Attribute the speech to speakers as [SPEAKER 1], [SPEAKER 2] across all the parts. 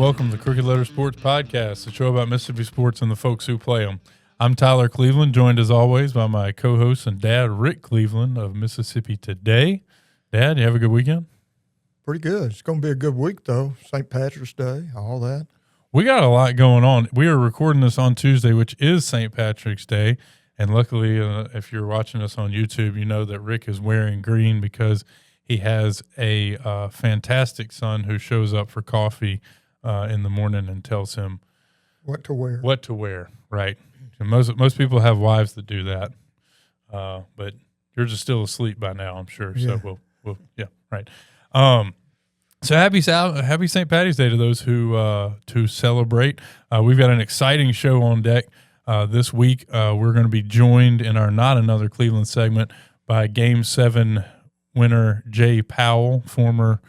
[SPEAKER 1] welcome to the Crooked Letter Sports Podcast, the show about Mississippi sports and the folks who play them. I'm Tyler Cleveland, joined as always by my co-host and dad, Rick Cleveland of Mississippi Today. Dad, you have a good weekend?
[SPEAKER 2] Pretty good. It's going to be a good week, though. St. Patrick's Day, all that.
[SPEAKER 1] We got a lot going on. We are recording this on Tuesday, which is St. Patrick's Day. And luckily, if you're watching us on YouTube, you know that Rick is wearing green because he has a fantastic son who shows up for coffee in the morning and tells him
[SPEAKER 2] what to wear.
[SPEAKER 1] What to wear, right? And most people have wives that do that, but yours is still asleep by now, I'm sure.
[SPEAKER 2] Yeah.
[SPEAKER 1] So we'll right. So happy St. Patty's Day to those who celebrate. We've got an exciting show on deck this week. We're going to be joined in our Not Another Cleveland segment by Game 7 winner Jay Powell, former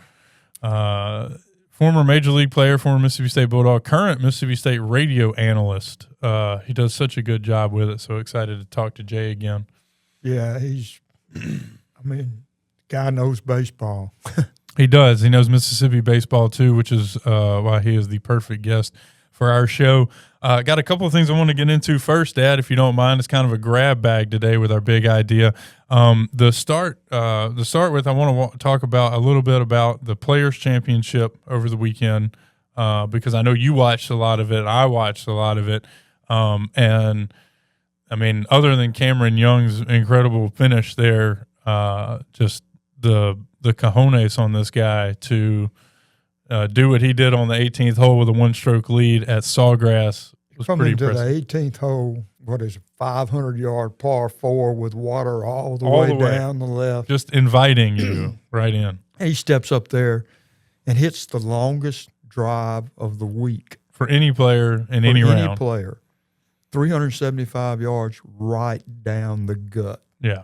[SPEAKER 1] Major League player, former Mississippi State Bulldog, current Mississippi State radio analyst. He does such a good job with it. So excited to talk to Jay again.
[SPEAKER 2] Yeah, guy knows baseball.
[SPEAKER 1] He does. He knows Mississippi baseball too, which is why he is the perfect guest for our show. Got a couple of things I want to get into first, Dad, if you don't mind. It's kind of a grab bag today with our big idea. To start with, I want to talk about a little bit about the Players Championship over the weekend because I know you watched a lot of it. I watched a lot of it. And, I mean, other than Cameron Young's incredible finish there, just the cojones on this guy to do what he did on the 18th hole with a one-stroke lead at Sawgrass was pretty impressive.
[SPEAKER 2] Coming to the 18th hole, what is it, 500-yard par 4 with water all the way down the left.
[SPEAKER 1] Just inviting you right in.
[SPEAKER 2] And he steps up there and hits the longest drive of the week.
[SPEAKER 1] For any player in any round.
[SPEAKER 2] Any player. 375 yards right down the gut.
[SPEAKER 1] Yeah.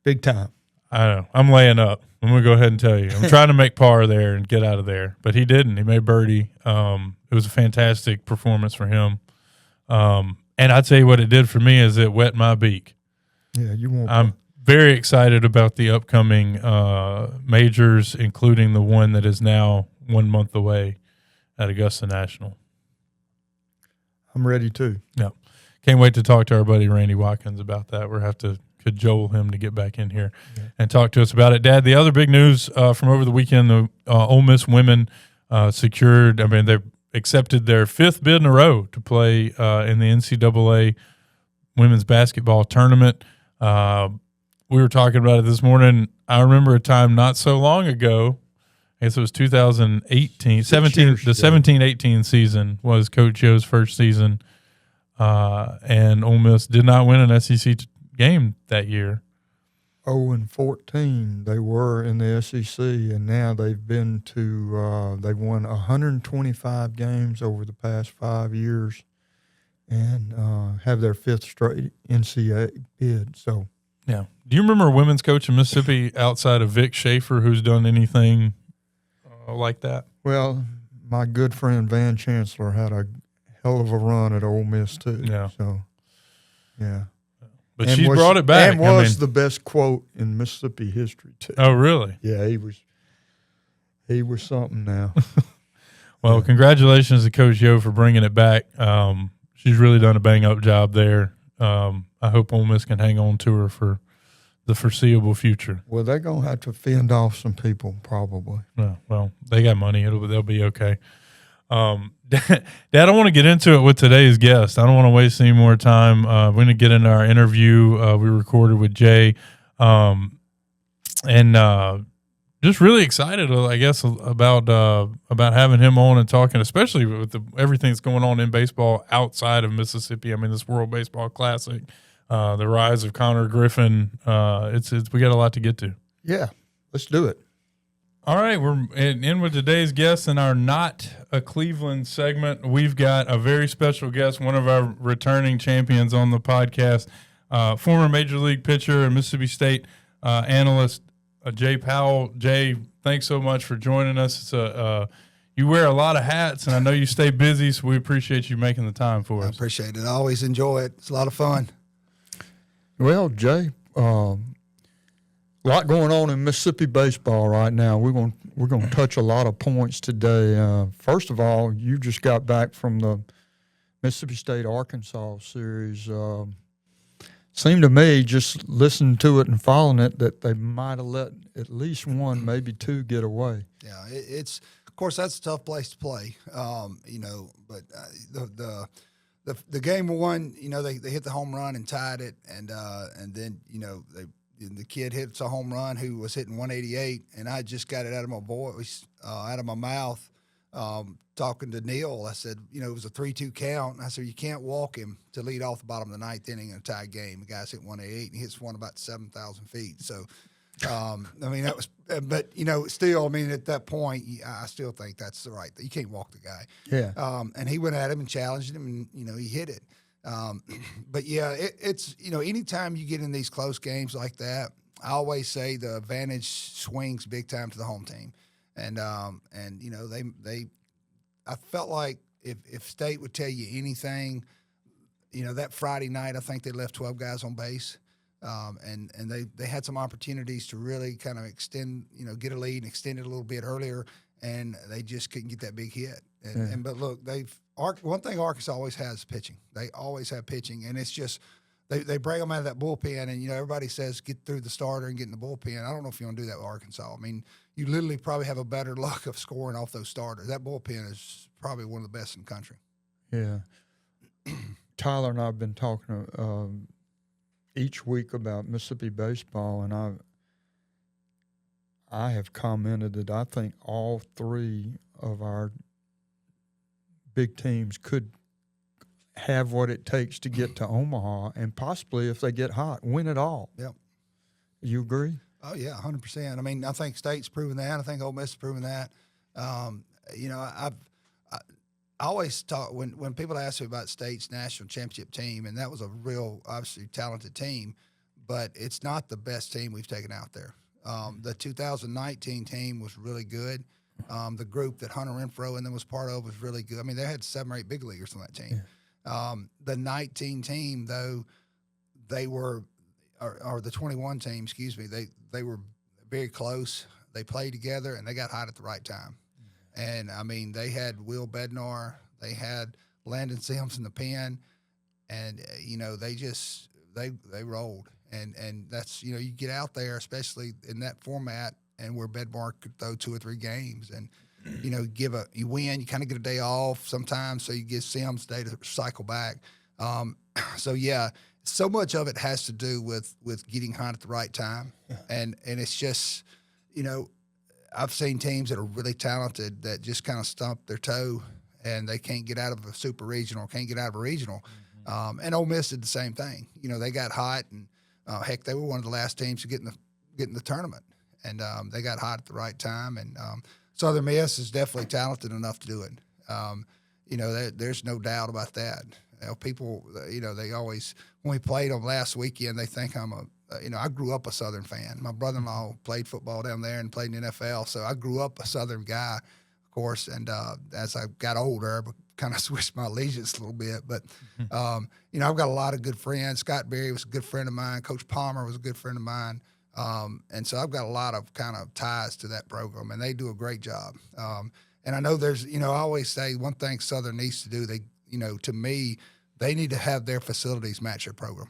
[SPEAKER 2] Big time.
[SPEAKER 1] I know. I'm laying up. I'm going to go ahead and tell you. I'm trying to make par there and get out of there. But he didn't. He made birdie. It was a fantastic performance for him. And I'd tell you what it did for me is it wet my beak.
[SPEAKER 2] Yeah, you won't.
[SPEAKER 1] I'm very excited about the upcoming majors, including the one that is now 1 month away at Augusta National.
[SPEAKER 2] I'm ready too.
[SPEAKER 1] Yeah. Can't wait to talk to our buddy Randy Watkins about that. We'll have to cajole him to get back in here and talk to us about it. Dad, the other big news from over the weekend, the Ole Miss women secured, they accepted their 5th bid in a row to play in the NCAA women's basketball tournament. We were talking about it this morning. I remember a time not so long ago, I guess it was 2018, 17, the 17-18 season was Coach Joe's first season, and Ole Miss did not win an SEC game that year.
[SPEAKER 2] 0-14 they were in the SEC, and now they've been to they've won 125 games over the past 5 years, and have their 5th straight NCAA bid. So,
[SPEAKER 1] yeah. Do you remember a women's coach in Mississippi outside of Vic Schaefer who's done anything like that?
[SPEAKER 2] Well, my good friend Van Chancellor had a hell of a run at Ole Miss too.
[SPEAKER 1] Yeah.
[SPEAKER 2] So, yeah.
[SPEAKER 1] But she brought it back.
[SPEAKER 2] And was the best quote in Mississippi history too.
[SPEAKER 1] Oh, really?
[SPEAKER 2] Yeah, he was something now.
[SPEAKER 1] Well, congratulations to Coach Yo for bringing it back. She's really done a bang-up job there. I hope Ole Miss can hang on to her for the foreseeable future.
[SPEAKER 2] Well, they're going to have to fend off some people probably.
[SPEAKER 1] Yeah, well, they got money. They'll be okay. Dad, I want to get into it with today's guest. I don't want to waste any more time. We're going to get into our interview we recorded with Jay, and just really excited, I guess, about having him on and talking, especially with everything that's going on in baseball outside of Mississippi. this World Baseball Classic, the rise of Konnor, Griffin. We got a lot to get to.
[SPEAKER 2] Yeah, let's do it.
[SPEAKER 1] All right, we're in with today's guest in our Not a Cleveland segment. We've got a very special guest, one of our returning champions on the podcast, former Major League pitcher and Mississippi State analyst, Jay Powell. Jay, thanks so much for joining us. You wear a lot of hats, and I know you stay busy, so we appreciate you making the time for us.
[SPEAKER 3] I appreciate it. I always enjoy it. It's a lot of fun.
[SPEAKER 2] Well, Jay, A lot going on in Mississippi baseball right now. We're going to touch a lot of points today. First of all, you just got back from the Mississippi State-Arkansas series. Seemed to me, just listening to it and following it, that they might have let at least one, maybe two, get away.
[SPEAKER 3] Yeah, it's of course that's a tough place to play. But the game one, they hit the home run and tied it, and then the kid hits a home run who was hitting 188, and I just got it out of my voice, out of my mouth. Talking to Neil, I said, it was a 3-2 count. I said, you can't walk him to lead off the bottom of the ninth inning in a tie game. The guy's hit 188, and he hits one about 7,000 feet. So, that was, but, still, at that point, I still think that's the right thing. You can't walk the guy.
[SPEAKER 2] Yeah.
[SPEAKER 3] And he went at him and challenged him, and, he hit it. But, yeah, it's, anytime you get in these close games like that, I always say the advantage swings big time to the home team. And I felt like if State would tell you anything, that Friday night, I think they left 12 guys on base. And they had some opportunities to really kind of extend, get a lead and extend it a little bit earlier, and they just couldn't get that big hit. But look, one thing Arkansas always has is pitching. They always have pitching, and it's just they bring them out of that bullpen, and everybody says get through the starter and get in the bullpen. I don't know if you want to do that with Arkansas. You literally probably have a better luck of scoring off those starters. That bullpen is probably one of the best in the country.
[SPEAKER 2] Yeah. Tyler and I have been talking each week about Mississippi baseball, and I have commented that I think all three of our big teams could have what it takes to get to Omaha, and possibly, if they get hot, win it all.
[SPEAKER 3] Yep.
[SPEAKER 2] You agree?
[SPEAKER 3] Oh, yeah, 100%. I think State's proven that. I think Ole Miss has proven that. I always talk when people ask me about State's national championship team, and that was a real, obviously, talented team, but it's not the best team we've taken out there. The 2019 team was really good. The group that Hunter Renfro and them was part of was really good. They had 7 or 8 big leaguers on that team. Yeah. The 19 team, though, they were – or the 21 team, excuse me, they were very close. They played together, and they got hot at the right time. And, they had Will Bednar. They had Landon Sims in the pen. And, they rolled. And that's, you get out there, especially in that format, and where Bednar could throw 2 or 3 games. And, you win, you kind of get a day off sometimes, so you give Sims a day to cycle back. So, yeah, so much of it has to do with getting hot at the right time. Yeah. And it's just, I've seen teams that are really talented that just kind of stump their toe and they can't get out of a super regional, can't get out of a regional. Mm-hmm. And Ole Miss did the same thing. They got hot, and heck, they were one of the last teams to get in the tournament. And they got hot at the right time. And Southern Miss is definitely talented enough to do it. There's no doubt about that. People, they always, when we played them last weekend, they think I'm I grew up a Southern fan. My brother-in-law played football down there and played in the NFL, so I grew up a Southern guy, of course. And as I got older, I kind of switched my allegiance a little bit. But, I've got a lot of good friends. Scott Berry was a good friend of mine. Coach Palmer was a good friend of mine. And so I've got a lot of kind of ties to that program, and they do a great job. And I know there's, I always say one thing Southern needs to do, to me, they need to have their facilities match their program.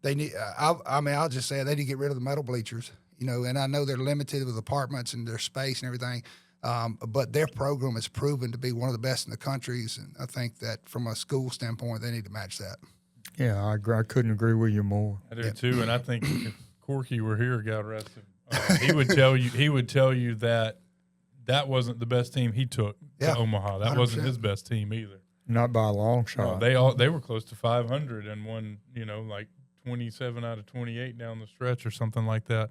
[SPEAKER 3] They need. I'll just say they need to get rid of the metal bleachers. And I know they're limited with apartments and their space and everything. But their program has proven to be one of the best in the countries, and I think that from a school standpoint, they need to match that.
[SPEAKER 2] Yeah, I agree. I couldn't agree with you more.
[SPEAKER 1] I do too, and I think if Corky were here, God rest him, he would tell you that wasn't the best team he took to Omaha. That 100%. Wasn't his best team either.
[SPEAKER 2] Not by a long shot.
[SPEAKER 1] They were close to 500 and won, like 27 out of 28 down the stretch or something like that.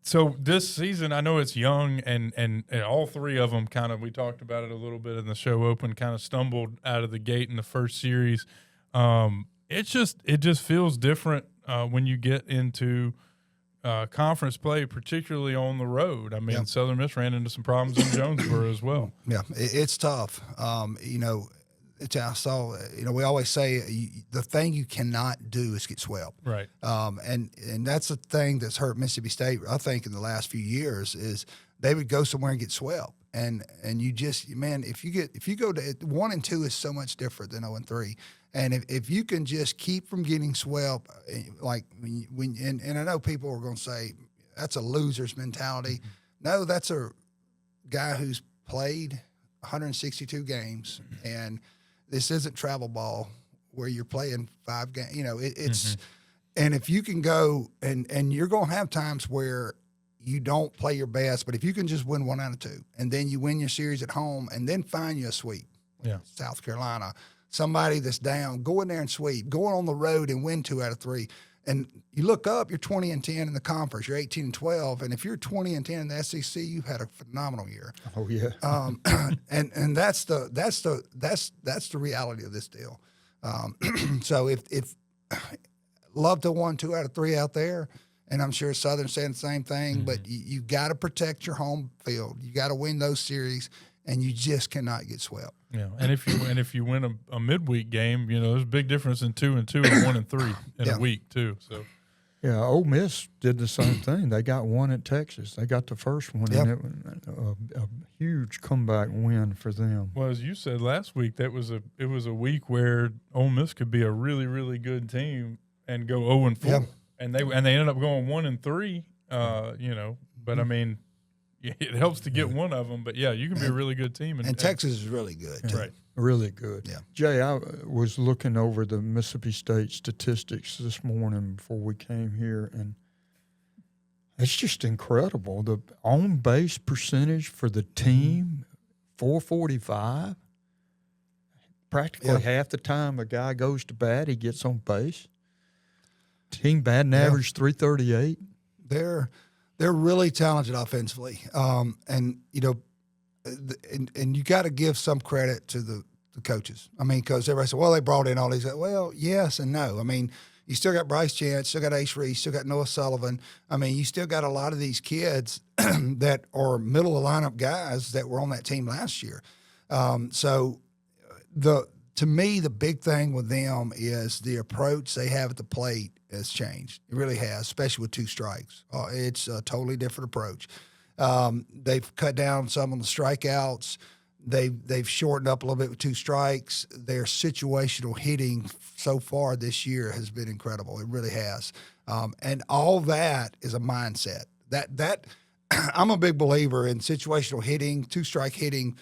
[SPEAKER 1] So this season, I know it's young, and all three of them kind of, we talked about it a little bit in the show open, kind of stumbled out of the gate in the first series. It just feels different when you get into conference play, particularly on the road. Southern Miss ran into some problems in Jonesboro as well.
[SPEAKER 3] Yeah, it's tough. I saw, we always say the thing you cannot do is get swept.
[SPEAKER 1] Right.
[SPEAKER 3] And that's the thing that's hurt Mississippi State, I think, in the last few years is they would go somewhere and get swept. And you just, man, if you go to 1-2 is so much different than 0-3. And if you can just keep from getting swept, like and I know people are going to say that's a loser's mentality. Mm-hmm. No, that's a guy who's played 162 games, and this isn't travel ball where you're playing 5 games. It's and if you can go and you're going to have times where you don't play your best, but if you can just win 1 out of 2, and then you win your series at home, and then find you a sweep, South Carolina, somebody that's down, go in there and sweep, go on the road and win 2 out of 3. And you look up, you're 20-10 in the conference, you're 18-12, and if you're 20-10 in the SEC, you've had a phenomenal year.
[SPEAKER 2] Oh yeah.
[SPEAKER 3] And that's the reality of this deal. So if love to 1, 2 out of 3 out there, and I'm sure Southern's saying the same thing, but you got to protect your home field. You got to win those series, and you just cannot get swept.
[SPEAKER 1] Yeah, and if you win a midweek game, there's a big difference in 2-2 and 1-3 in a week too. So,
[SPEAKER 2] yeah, Ole Miss did the same thing. They got one at Texas. They got the first one, and it was a huge comeback win for them.
[SPEAKER 1] Well, as you said last week, it was a week where Ole Miss could be a really, really good team and go 0-4, and they ended up going 1-3. But I mean, it helps to get one of them, but you can be a really good team.
[SPEAKER 3] And Texas is really good, too.
[SPEAKER 1] Right?
[SPEAKER 2] Really good.
[SPEAKER 3] Yeah.
[SPEAKER 2] Jay, I was looking over the Mississippi State statistics this morning before we came here, and it's just incredible. The on-base percentage for the team, 445. Practically half the time a guy goes to bat, he gets on base. Team batting average 338.
[SPEAKER 3] They're really talented offensively, and you got to give some credit to the coaches. I mean, because everybody said, well, they brought in all these. Well, yes and no. I mean, you still got Bryce Chance, still got Ace Reese, still got Noah Sullivan. I mean, you still got a lot of these kids that are middle of the lineup guys that were on that team last year. To me, the big thing with them is the approach they have at the plate has changed. It really has, especially with 2 strikes. It's a totally different approach. They've cut down some on the strikeouts. They've shortened up a little bit with 2 strikes. Their situational hitting so far this year has been incredible. It really has. And all that is a mindset. That I'm a big believer in situational hitting, 2-strike hitting.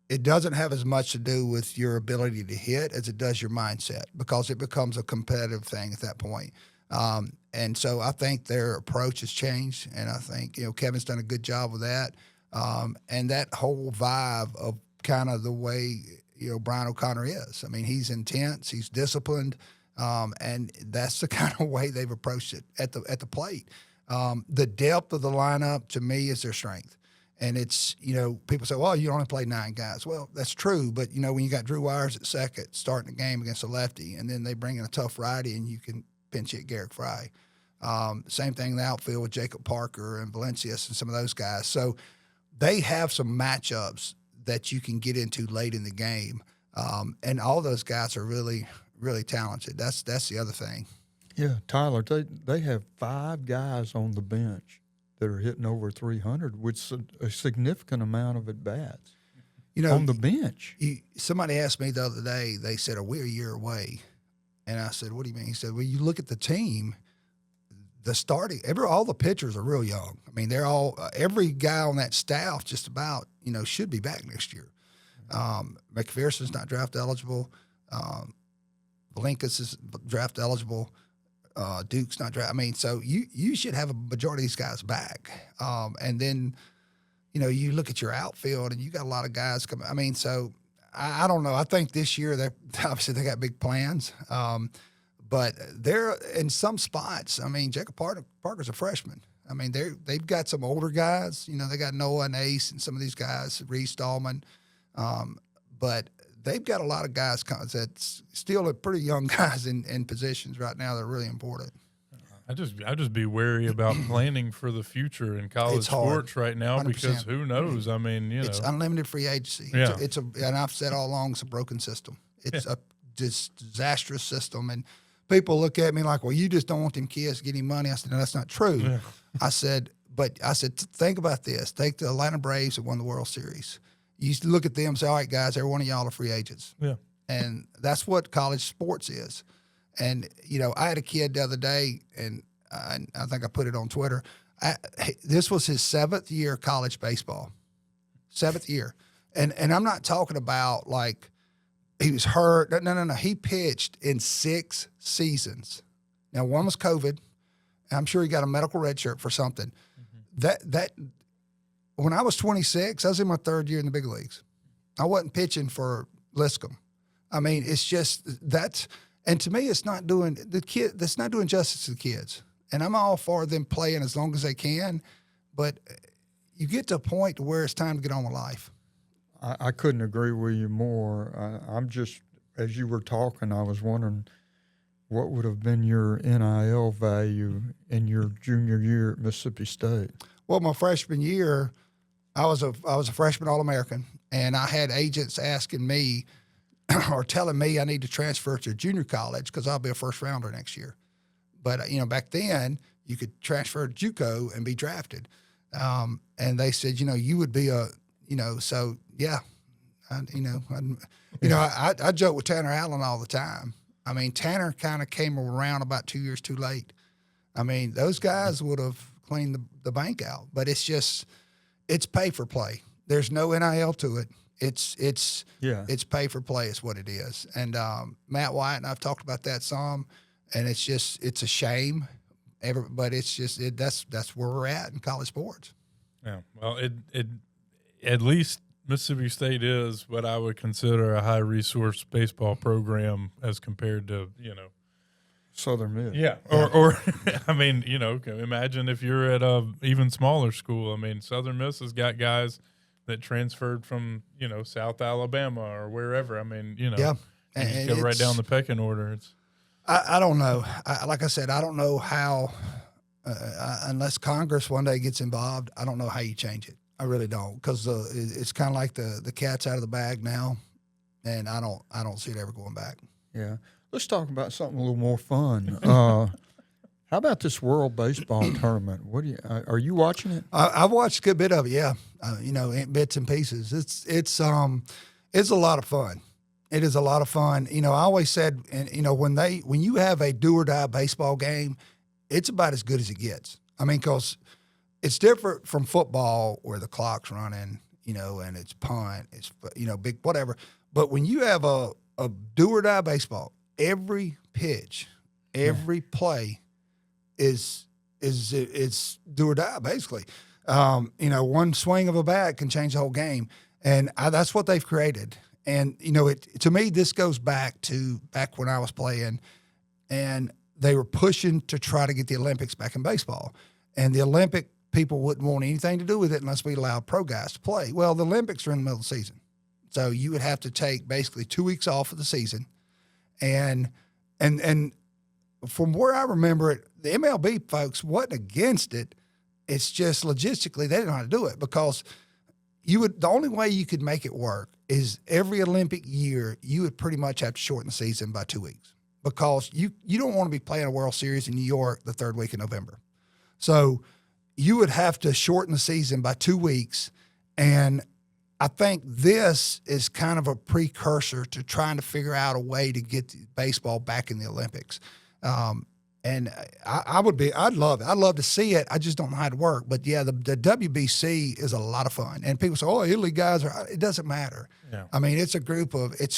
[SPEAKER 3] It doesn't have as much to do with your ability to hit as it does your mindset, because it becomes a competitive thing at that point. And so I think their approach has changed, and I think Kevin's done a good job with that. And that whole vibe of kind of the way Brian O'Connor is. I mean, he's intense, he's disciplined, and that's the kind of way they've approached it at the plate. The depth of the lineup to me is their strength. And it's, people say, well, you only play 9 guys. Well, that's true. But, when you got Drew Wires at second starting the game against a lefty, and then they bring in a tough righty and you can pinch hit Garrick Fry. Same thing in the outfield with Jacob Parker and Valencius and some of those guys. So they have some matchups that you can get into late in the game. And all those guys are really, really talented. That's the other thing.
[SPEAKER 2] Yeah, Tyler, they have 5 guys on the bench that are hitting over 300 with a significant amount of at-bats on the bench.
[SPEAKER 3] Somebody asked me the other day, they said, are we a year away? And I said, what do you mean? He said, well, you look at the team, all the pitchers are real young. I mean, they're all, every guy on that staff just about, should be back next year. McPherson's not draft eligible. Valenkas is draft eligible. Duke's not draft. I mean, so you should have a majority of these guys back. And then, you look at your outfield and you got a lot of guys coming. I mean, so I don't know. I think this year obviously they got big plans. But they're in some spots. I mean, Jacob Parker's a freshman. I mean, they've got some older guys. They got Noah and Ace and some of these guys, Reese Stallman. But they've got a lot of guys that's still pretty young guys in positions right now that are really important.
[SPEAKER 1] I just be wary about planning for the future in college sports right now 100%. Because who knows? I mean,
[SPEAKER 3] it's unlimited free agency.
[SPEAKER 1] Yeah.
[SPEAKER 3] And I've said all along, it's a broken system. It's a just disastrous system. And people look at me like, well, you just don't want them kids to get any money. I said, no, that's not true.
[SPEAKER 1] Yeah.
[SPEAKER 3] I said, think about this. Take the Atlanta Braves that won the World Series. You used to look at them and say, all right, guys, every one of y'all are free agents.
[SPEAKER 1] Yeah.
[SPEAKER 3] And that's what college sports is. And, I had a kid the other day, and I think I put it on Twitter. This was his 7th year of college baseball. 7th year. And I'm not talking about like he was hurt. No. He pitched in 6 seasons. Now, one was COVID. I'm sure he got a medical red shirt for something. Mm-hmm. That when I was 26, I was in my 3rd year in the big leagues. I wasn't pitching for Liscombe. I mean, it's just and to me, it's not doing that's not doing justice to the kids. And I'm all for them playing as long as they can, but you get to a point where it's time to get on with life.
[SPEAKER 2] I couldn't agree with you more. I'm just, as you were talking, I was wondering what would have been your NIL value in your junior year at Mississippi State.
[SPEAKER 3] Well, my freshman year, I was a freshman All-American, and I had agents asking me or telling me I need to transfer to junior college because I'll be a first rounder next year. But back then you could transfer to JUCO and be drafted, and they said you would be so yeah, I joke with Tanner Allen all the time. I mean, Tanner kind of came around about 2 years too late. I mean, those guys would have cleaned the bank out, but it's pay for play. There's no NIL to it. It's pay for play is what it is. And Matt White and I've talked about that some, and it's a shame. But that's where we're at in college sports.
[SPEAKER 1] Yeah. Well, it at least Mississippi State is what I would consider a high resource baseball program as compared to
[SPEAKER 2] Southern Miss.
[SPEAKER 1] Yeah. Or I mean, imagine if you're at a even smaller school. I mean, Southern Miss has got guys that transferred from, South Alabama or wherever. I mean,
[SPEAKER 3] yeah.
[SPEAKER 1] And go right down the pecking order.
[SPEAKER 3] I don't know. Like I said, I don't know how, unless Congress one day gets involved, I don't know how you change it. I really don't, because it's kind of like the cat's out of the bag now, and I don't see it ever going back.
[SPEAKER 2] Yeah. Let's talk about something a little more fun. How about this World Baseball Tournament? Are you watching it?
[SPEAKER 3] I've watched a good bit of it. Yeah, in bits and pieces. It's a lot of fun. It is a lot of fun. I always said, and when you have a do or die baseball game, it's about as good as it gets. I mean, because it's different from football where the clock's running, and it's punt, it's big whatever. But when you have a do or die baseball, every pitch, every play is do or die basically. One swing of a bat can change the whole game, and that's what they've created. And to me, this goes back when I was playing, and they were pushing to try to get the Olympics back in baseball, and the Olympic people wouldn't want anything to do with it unless we allowed pro guys to play. Well, the Olympics are in the middle of the season, so you would have to take basically 2 weeks off of the season, and from where I remember it, the MLB folks wasn't against it. It's just logistically they didn't know how to do it, because the only way you could make it work is every Olympic year you would pretty much have to shorten the season by 2 weeks, because you don't want to be playing a World Series in New York the 3rd week of November. So you would have to shorten the season by 2 weeks, and I think this is kind of a precursor to trying to figure out a way to get baseball back in the Olympics. And I'd love it. I'd love to see it. I just don't know how to work. But yeah, the WBC is a lot of fun. And people say, Italy guys it doesn't matter.
[SPEAKER 1] Yeah.
[SPEAKER 3] I mean, it's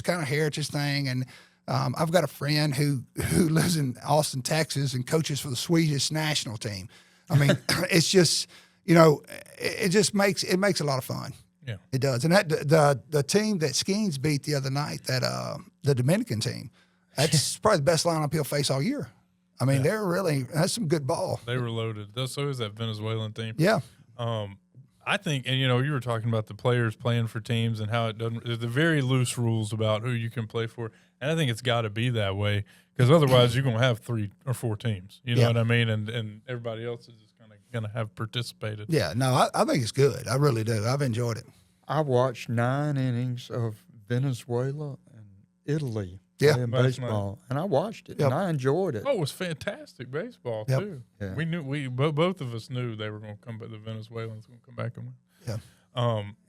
[SPEAKER 3] kind of heritage thing. And I've got a friend who lives in Austin, Texas, and coaches for the Swedish national team. I mean, it's just, it just makes a lot of fun.
[SPEAKER 1] Yeah,
[SPEAKER 3] it does. And that the team that Skeens beat the other night, the Dominican team, that's probably the best lineup he'll face all year. I mean, that's some good ball.
[SPEAKER 1] They were loaded. So is that Venezuelan team.
[SPEAKER 3] Yeah.
[SPEAKER 1] I think, and you were talking about the players playing for teams and how there's the very loose rules about who you can play for. And I think it's got to be that way, because otherwise you're going to have 3 or 4 teams. You know what I mean? And everybody else is just kind of going to have participated.
[SPEAKER 3] Yeah, no, I think it's good. I really do. I've enjoyed it.
[SPEAKER 2] I watched 9 innings of Venezuela, and Italy
[SPEAKER 3] Yeah.
[SPEAKER 2] playing
[SPEAKER 1] Last
[SPEAKER 2] baseball, and I watched it,
[SPEAKER 3] Yep.
[SPEAKER 2] and I enjoyed it.
[SPEAKER 1] Oh, it was fantastic baseball
[SPEAKER 3] Yep.
[SPEAKER 1] too.
[SPEAKER 2] Yeah.
[SPEAKER 1] We knew both of us knew they were going to come back. The Venezuelans going to come back and win.
[SPEAKER 3] Yeah.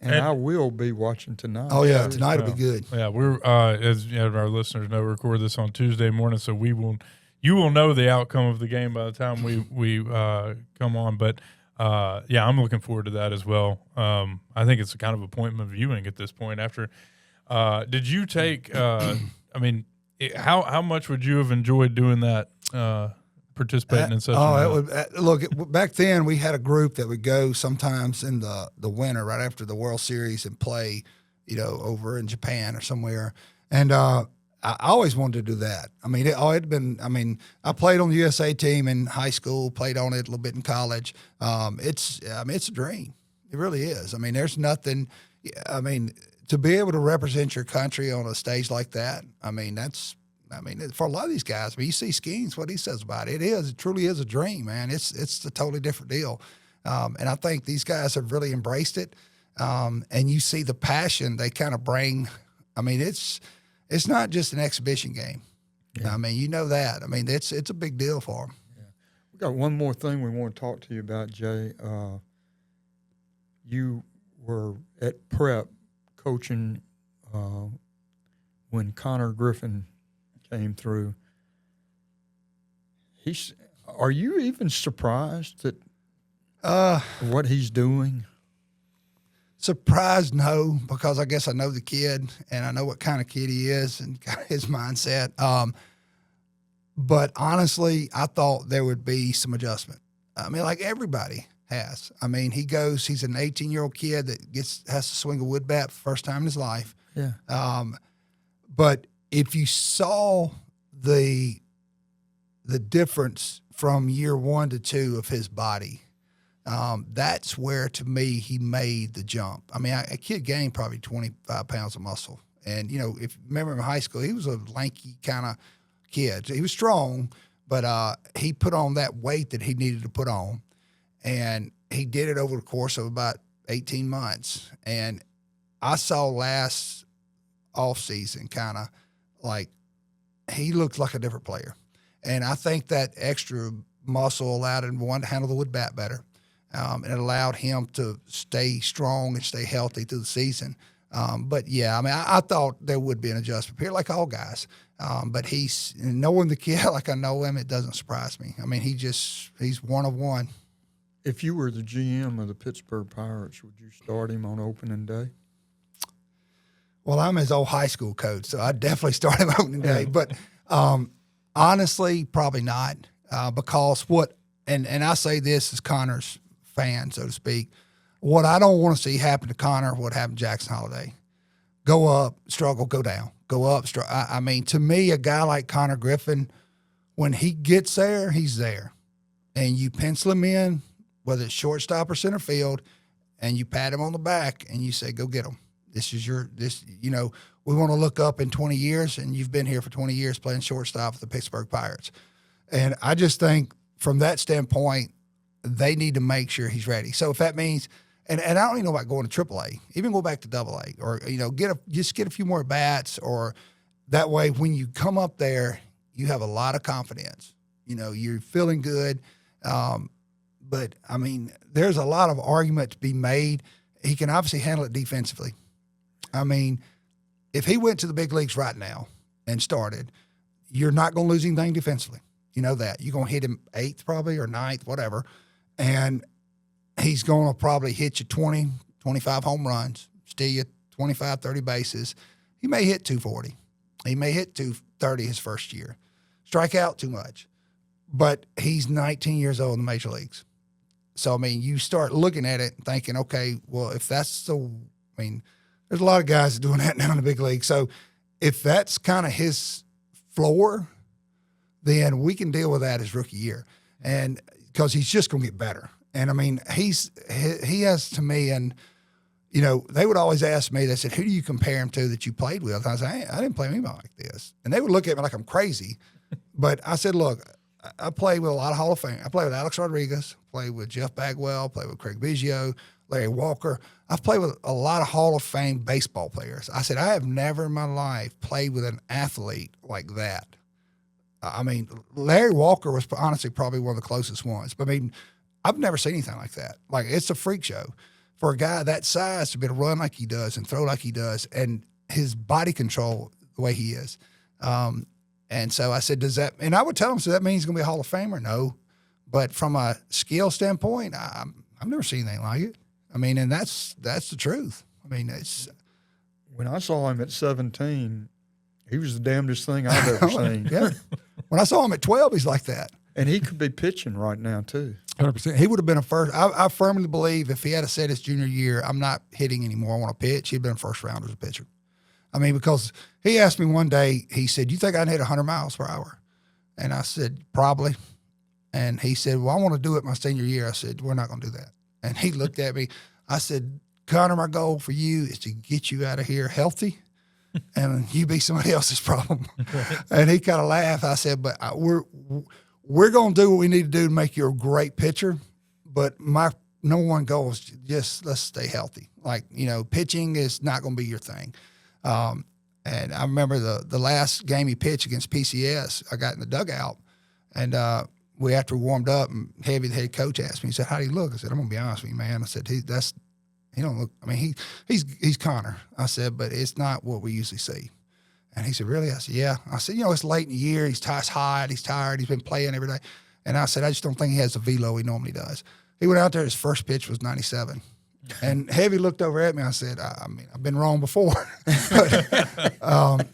[SPEAKER 2] And I will be watching tonight.
[SPEAKER 3] Oh, yeah.
[SPEAKER 2] too.
[SPEAKER 3] Tonight will be good.
[SPEAKER 1] Yeah, we're as our listeners know, we record this on Tuesday morning, so you will know the outcome of the game by the time we come on. But yeah, I'm looking forward to that as well. I think it's a kind of appointment viewing at this point. After, did you take? I mean, how much would you have enjoyed doing that? Participating in such.
[SPEAKER 3] Look, back then we had a group that would go sometimes in the winter right after the World Series and play, over in Japan or somewhere. And I always wanted to do that. I mean, I played on the USA team in high school, played on it a little bit in college. It's a dream. It really is. I mean, there's nothing. I mean, to be able to represent your country on a stage like that. For a lot of these guys, you see Skeens, what he says about it. It truly is a dream, man. It's a totally different deal. And I think these guys have really embraced it. And you see the passion they kind of bring. I mean, it's not just an exhibition game. Yeah. I mean, you know that. I mean, it's a big deal for them.
[SPEAKER 2] Yeah. We got one more thing we want to talk to you about, Jay. You were at prep coaching when Konnor Griffin came through. Are you even surprised at what he's doing?
[SPEAKER 3] Surprised, no, because I guess I know the kid and I know what kind of kid he is and kind of his mindset. But honestly, I thought there would be some adjustment. I mean, like everybody has. I mean, he's an 18-year-old kid that has to swing a wood bat for the first time in his life.
[SPEAKER 2] Yeah.
[SPEAKER 3] But if you saw the difference from year 1 to 2 of his body, that's where, to me, he made the jump. I mean, a kid gained probably 25 pounds of muscle. And, if you remember in high school, he was a lanky kind of kid. He was strong, but he put on that weight that he needed to put on. And he did it over the course of about 18 months. And I saw last offseason kind of like he looked like a different player. And I think that extra muscle allowed him to handle the wood bat better. And it allowed him to stay strong and stay healthy through the season. But, yeah, I mean, I thought there would be an adjustment period like all guys. But knowing the kid like I know him, it doesn't surprise me. I mean, he's one of one.
[SPEAKER 2] If you were the GM of the Pittsburgh Pirates, would you start him on opening day?
[SPEAKER 3] Well, I'm his old high school coach, so I'd definitely start him opening day. But honestly, probably not because and I say this as Connor's fan, so to speak, what I don't want to see happen to Konnor, what happened to Jackson Holiday. Go up, struggle, go down. Go up, struggle. I mean, to me, a guy like Konnor Griffin, when he gets there, he's there. And you pencil him in, whether it's shortstop or center field, and you pat him on the back and you say, go get him. We want to look up in 20 years, and you've been here for 20 years playing shortstop for the Pittsburgh Pirates. And I just think from that standpoint, they need to make sure he's ready. So if that means, and I don't even know about going to AAA, even go back to AA, or, just get a few more bats, or that way when you come up there, you have a lot of confidence. You're feeling good. But, I mean, there's a lot of argument to be made. He can obviously handle it defensively. I mean, if he went to the big leagues right now and started, you're not going to lose anything defensively. You know that. You're going to hit him 8th probably or 9th, whatever, and he's going to probably hit you 20, 25 home runs, steal you 25, 30 bases. He may hit 240. He may hit 230 his first year. Strike out too much. But he's 19 years old in the major leagues. So, I mean, you start looking at it and thinking, okay, well, if that's so, I mean, there's a lot of guys doing that now in the big league. So if that's kind of his floor, then we can deal with that his rookie year. And because he's just going to get better. And, I mean, he has to me, and, they would always ask me, they said, who do you compare him to that you played with? And I said, I didn't play with anybody like this. And they would look at me like I'm crazy. But I said, look, I played with a lot of Hall of Fame. I played with Alex Rodriguez, played with Jeff Bagwell, played with Craig Biggio, Larry Walker. I've played with a lot of Hall of Fame baseball players. I said, I have never in my life played with an athlete like that. I mean, Larry Walker was honestly probably one of the closest ones. But I mean, I've never seen anything like that. Like, it's a freak show for a guy that size to be able to run like he does and throw like he does, and his body control the way he is. And so I said, does that, and I would tell him, so that means he's going to be a Hall of Famer? No. But from a skill standpoint, I've never seen anything like it. I mean, and that's the truth. I mean, it's.
[SPEAKER 2] When I saw him at 17, he was the damnedest thing I've ever seen.
[SPEAKER 3] Yeah. When I saw him at 12, he's like that.
[SPEAKER 2] And he could be pitching right now, too.
[SPEAKER 3] 100%. He would have been a first. I firmly believe if he had said his junior year, I'm not hitting anymore, I want to pitch, he'd been a first rounder as a pitcher. I mean, because he asked me one day, he said, you think I can hit 100 miles per hour? And I said, probably. And he said, well, I want to do it my senior year. I said, we're not going to do that. And he looked at me. I said, Konnor, my goal for you is to get you out of here healthy and you be somebody else's problem. And he kind of laughed. I said, but we're going to do what we need to do to make you a great pitcher. But my number one goal is just let's stay healthy. Like, pitching is not going to be your thing. And I remember the last game he pitched against PCS, I got in the dugout, and after we warmed up, and Heavy, the head coach, asked me, he said, how do you look? I said, I'm going to be honest with you, man. I said, he don't look, I mean, he's Konnor. I said, but it's not what we usually see. And he said, really? I said, yeah. I said, it's late in the year. He's hot. He's tired. He's been playing every day. And I said, I just don't think he has the velo he normally does. He went out there. His first pitch was 97. And Heavy looked over at me. I said, I mean, I've been wrong before.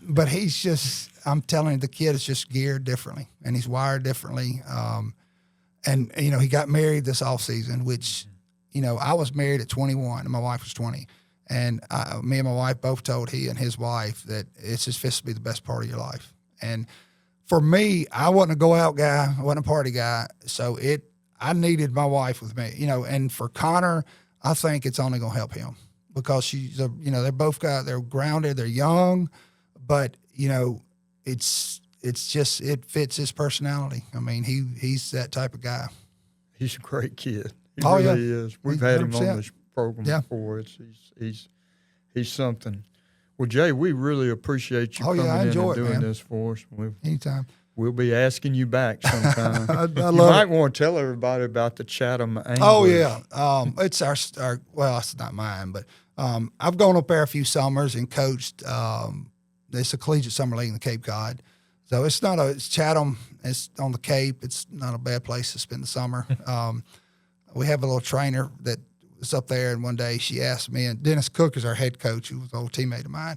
[SPEAKER 3] But he's just, I'm telling you, the kid is just geared differently, and he's wired differently. And he got married this offseason, which, I was married at 21 and my wife was 20. And me and my wife both told he and his wife that it's just supposed to be the best part of your life. And for me, I wasn't a go-out guy. I wasn't a party guy. So I needed my wife with me, and for Konnor, I think it's only going to help him because they're both they're grounded, they're young, but, it's just, it fits his personality. I mean, he's that type of guy.
[SPEAKER 2] He's a great kid. He really is. We've had him on this program before. He's something. Well, Jay, we really appreciate you coming in and doing this for us.
[SPEAKER 3] Anytime.
[SPEAKER 2] We'll be asking you back sometime.
[SPEAKER 3] I
[SPEAKER 2] you might want to tell everybody about the Chatham Anglers.
[SPEAKER 3] Oh, yeah. It's our well, it's not mine, but I've gone up there a few summers and coached. It's a collegiate summer league in the Cape Cod. So it's Chatham. It's on the Cape. It's not a bad place to spend the summer. We have a little trainer that was up there, and one day she asked me, and Dennis Cook is our head coach, who was an old teammate of mine,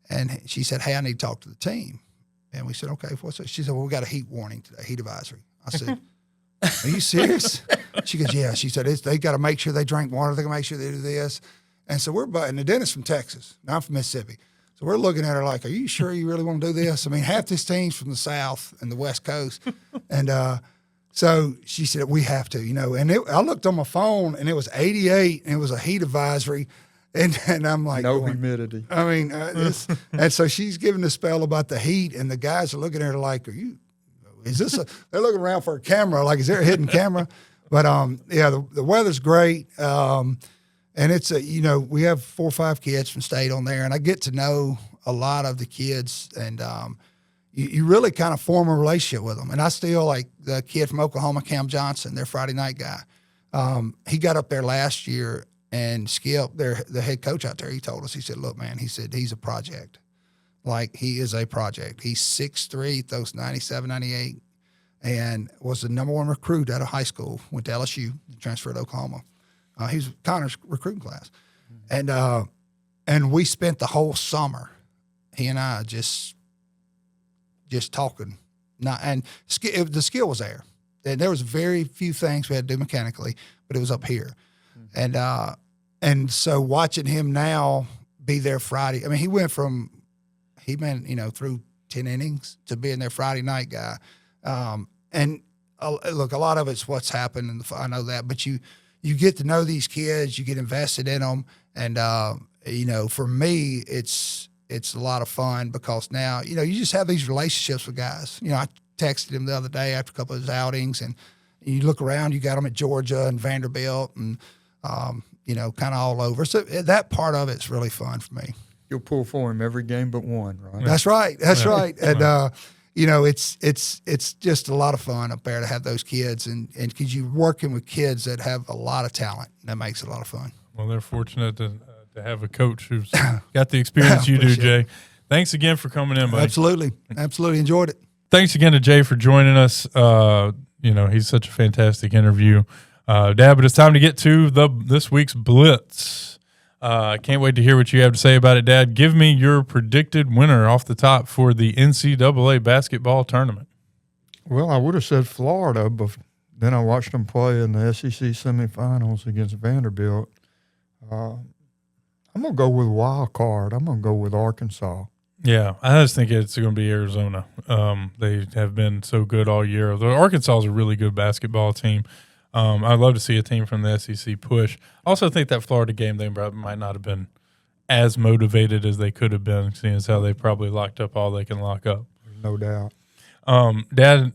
[SPEAKER 3] and she said, hey, I need to talk to the team. And we said, okay, what's that? She said, well, we got a heat warning today, heat advisory. I said, are you serious? She goes, yeah. She said, they got to make sure they drink water. They got to make sure they do this. And so and the dentist from Texas. Now I'm from Mississippi. So we're looking at her like, are you sure you really want to do this? I mean, half this team's from the South and the West Coast. And so she said, we have to, And I looked on my phone, and it was 88, and it was a heat advisory. And I'm like,
[SPEAKER 2] no humidity.
[SPEAKER 3] I mean, and so she's giving the spell about the heat, and the guys are looking at her like, they're looking around for a camera, like, is there a hidden camera? But, the weather's great. And it's we have 4 or 5 kids from state on there, and I get to know a lot of the kids, and you really kind of form a relationship with them. And I still, like the kid from Oklahoma, Cam Johnson, their Friday night guy. He got up there last year, and Skip, the head coach out there, he told us, he said, look, man, he said, he's a project. Like, he is a project. He's 6'3", throws 97, 98, and was the number 1 recruit out of high school, went to LSU, transferred to Oklahoma. He was Connor's recruiting class. And we spent the whole summer, he and I, just talking. The skill was there. And there was very few things we had to do mechanically, but it was up here. And so watching him now be there Friday, I mean, he went through 10 innings to being their Friday night guy. Look, a lot of it's what's happened, I know that, but you get to know these kids, you get invested in them. And, for me, it's a lot of fun because now, you just have these relationships with guys. I texted him the other day after a couple of his outings, and you look around, you got him at Georgia and Vanderbilt, and kind of all over. So that part of it's really fun for me.
[SPEAKER 2] You'll pull for him every game but one, right?
[SPEAKER 3] That's right. That's right. And it's just a lot of fun up there to have those kids, and because you're working with kids that have a lot of talent, that makes it a lot of fun.
[SPEAKER 1] Well, they're fortunate to have a coach who's got the experience you do, Jay. Thanks again for coming in, buddy.
[SPEAKER 3] Absolutely enjoyed it.
[SPEAKER 1] Thanks again to Jay for joining us. He's such a fantastic interview, Dad. But it's time to get to this week's Blitz. Can't wait to hear what you have to say about it, Dad. Give me your predicted winner off the top for the NCAA basketball tournament.
[SPEAKER 2] Well, I would have said Florida, but then I watched them play in the SEC semifinals against Vanderbilt. I'm going to go with wild card. I'm going to go with Arkansas.
[SPEAKER 1] Yeah, I just think it's going to be Arizona. They have been so good all year. Arkansas is a really good basketball team. I'd love to see a team from the SEC push. I also think that Florida game, they might not have been as motivated as they could have been, seeing as how they probably locked up all they can lock up.
[SPEAKER 2] No doubt.
[SPEAKER 1] Dad,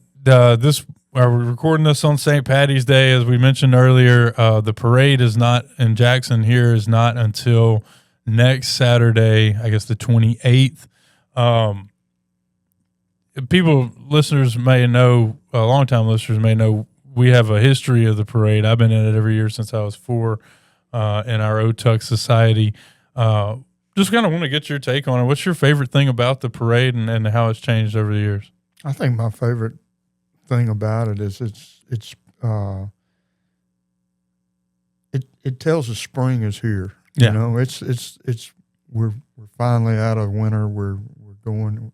[SPEAKER 1] we're recording this on St. Patty's Day. As we mentioned earlier, the parade is not in Jackson here is not until next Saturday, I guess the 28th. Listeners may know, long-time listeners may know, we have a history of the parade. I've been in it every year since I was 4 in our Otuck Society. Just kind of want to get your take on it. What's your favorite thing about the parade and how it's changed over the years?
[SPEAKER 2] I think my favorite thing about it is it tells us spring is here.
[SPEAKER 1] Yeah.
[SPEAKER 2] You know, we're finally out of winter. We're going.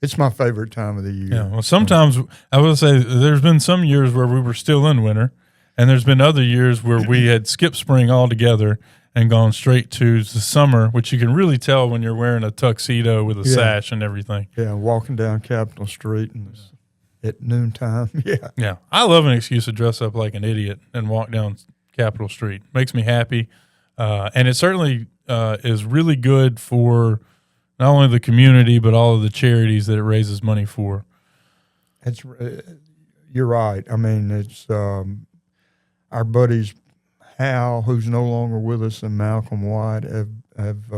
[SPEAKER 2] It's my favorite time of the year.
[SPEAKER 1] Yeah. Well, sometimes I will say there's been some years where we were still in winter, and there's been other years where we had skipped spring altogether and gone straight to the summer, which you can really tell when you're wearing a tuxedo with a sash and everything.
[SPEAKER 2] Yeah, walking down Capitol Street at noontime. Yeah.
[SPEAKER 1] Yeah. I love an excuse to dress up like an idiot and walk down Capitol Street. Makes me happy. And it certainly is really good for not only the community, but all of the charities that it raises money for.
[SPEAKER 2] You're right. I mean, it's our buddies Hal, who's no longer with us, and Malcolm White have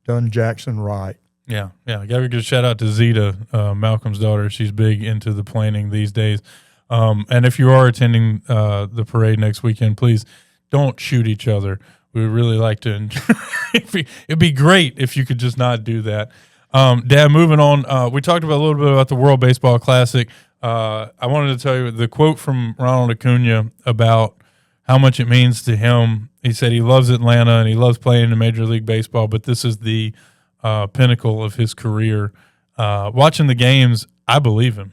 [SPEAKER 2] done Jackson right.
[SPEAKER 1] Yeah. Got to give a shout out to Zeta, Malcolm's daughter. She's big into the planning these days. And if you are attending the parade next weekend, please don't shoot each other. We would really like to enjoy. It'd be great if you could just not do that. Dad, moving on. We talked about a little bit about the World Baseball Classic. I wanted to tell you the quote from Ronald Acuna about how much it means to him. He said he loves Atlanta and he loves playing in Major League Baseball, but this is the pinnacle of his career. Watching the games, I believe him.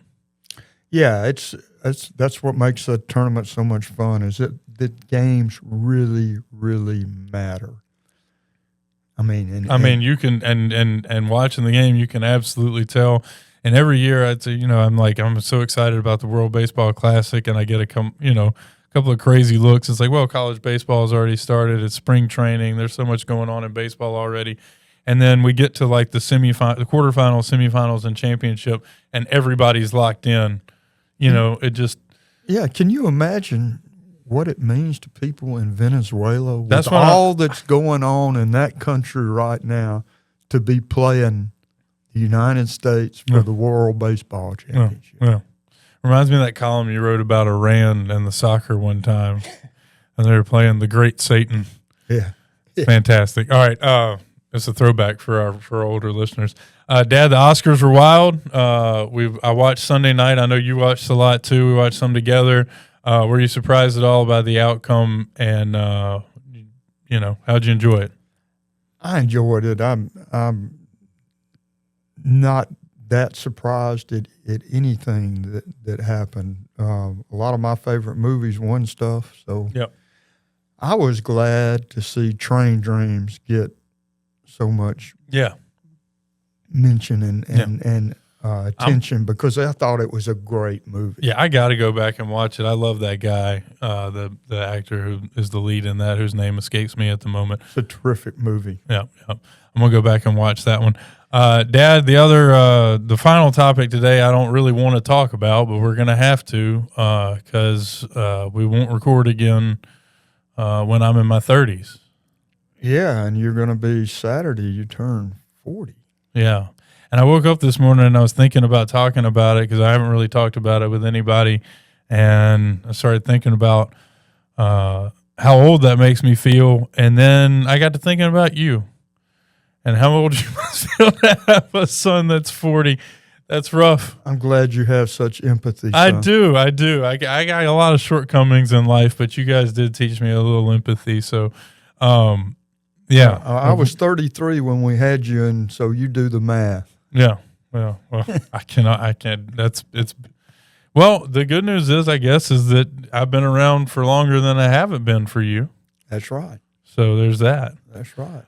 [SPEAKER 2] Yeah, that's what makes the tournament so much fun. Is that the games really, really matter. I mean, you can and watching the game, you can absolutely tell. And every year, I'd say, I'm so excited about the World Baseball Classic, and I get a couple of crazy looks. It's like, well, college baseball has already started. It's spring training. There's so much going on in baseball already. And then we get to like the quarterfinals, semifinals, and championship, and everybody's locked in. It just. Yeah, can you imagine what it means to people in Venezuela with all that's going on in that country right now to be playing the United States for the World Baseball Championship?
[SPEAKER 1] Yeah. Reminds me of that column you wrote about Iran and the soccer one time, and they were playing the Great Satan.
[SPEAKER 2] Yeah.
[SPEAKER 1] Fantastic. All right, it's a throwback for our older listeners. Dad, the Oscars were wild. I watched Sunday night. I know you watched a lot too. We watched some together. Were you surprised at all by the outcome? And how'd you enjoy it?
[SPEAKER 2] I enjoyed it. I'm not that surprised at anything that happened. A lot of my favorite movies won stuff, so
[SPEAKER 1] yep.
[SPEAKER 2] I was glad to see Train Dreams get so much mention and attention because I thought it was a great movie.
[SPEAKER 1] Yeah, I got to go back and watch it. I love that guy, the actor who is the lead in that, whose name escapes me at the moment.
[SPEAKER 2] It's a terrific movie.
[SPEAKER 1] Yeah. I'm going to go back and watch that one. Dad, the final topic today, I don't really want to talk about, but we're going to have to because we won't record again when I'm in my 30s.
[SPEAKER 2] Yeah, and you're going to be Saturday. You turn 40.
[SPEAKER 1] Yeah. And I woke up this morning and I was thinking about talking about it because I haven't really talked about it with anybody. And I started thinking about how old that makes me feel. And then I got to thinking about you and how old you must feel to have a son that's 40. That's rough.
[SPEAKER 2] I'm glad you have such empathy, son.
[SPEAKER 1] I do. I got a lot of shortcomings in life, but you guys did teach me a little empathy. So, yeah.
[SPEAKER 2] I was 33 when we had you, and so you do the math.
[SPEAKER 1] Yeah. Well, I can't. Well, the good news is, I guess, is that I've been around for longer than I haven't been for you.
[SPEAKER 2] That's right.
[SPEAKER 1] So there's that.
[SPEAKER 2] That's right.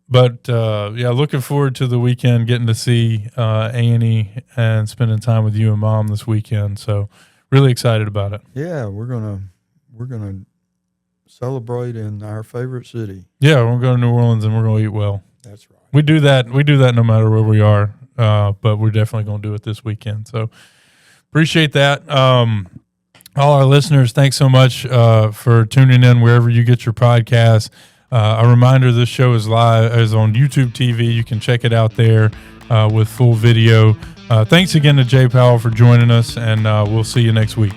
[SPEAKER 1] But looking forward to the weekend, getting to see Annie and spending time with you and Mom this weekend. So really excited about it.
[SPEAKER 2] Yeah, we're gonna celebrate in our favorite city.
[SPEAKER 1] Yeah, we're going to New Orleans and we're going to eat well.
[SPEAKER 2] That's right.
[SPEAKER 1] We do that no matter where we are, but we're definitely going to do it this weekend. So appreciate that. All our listeners, thanks so much for tuning in wherever you get your podcasts. A reminder, this show is on YouTube TV. You can check it out there with full video. Thanks again to Jay Powell for joining us, and we'll see you next week.